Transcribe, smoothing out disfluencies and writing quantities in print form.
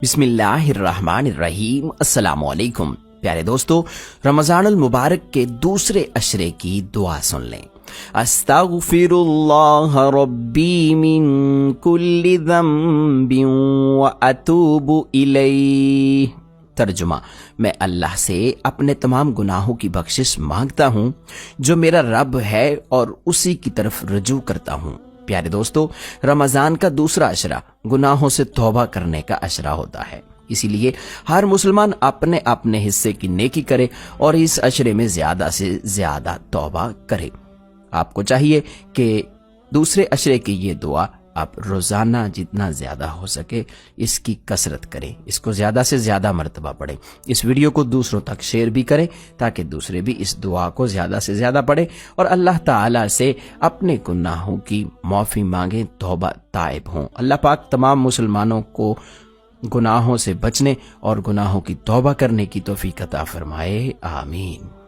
بسم اللہ الرحمن الرحیم۔ السلام علیکم پیارے دوستو، رمضان المبارک کے دوسرے عشرے کی دعا سن لیں۔ استغفر اللہ ربی من کل ذنب واتوب الیہ۔ ترجمہ: میں اللہ سے اپنے تمام گناہوں کی بخشش مانگتا ہوں جو میرا رب ہے اور اسی کی طرف رجوع کرتا ہوں۔ پیارے دوستو، رمضان کا دوسرا عشرہ گناہوں سے توبہ کرنے کا عشرہ ہوتا ہے، اسی لیے ہر مسلمان اپنے اپنے حصے کی نیکی کرے اور اس عشرے میں زیادہ سے زیادہ توبہ کرے۔ آپ کو چاہیے کہ دوسرے عشرے کی یہ دعا آپ روزانہ جتنا زیادہ ہو سکے اس کی کثرت کریں، اس کو زیادہ سے زیادہ مرتبہ پڑھیں۔ اس ویڈیو کو دوسروں تک شیئر بھی کریں تاکہ دوسرے بھی اس دعا کو زیادہ سے زیادہ پڑھیں اور اللہ تعالیٰ سے اپنے گناہوں کی معافی مانگیں، توبہ تائب ہوں۔ اللہ پاک تمام مسلمانوں کو گناہوں سے بچنے اور گناہوں کی توبہ کرنے کی توفیق عطا فرمائے، آمین۔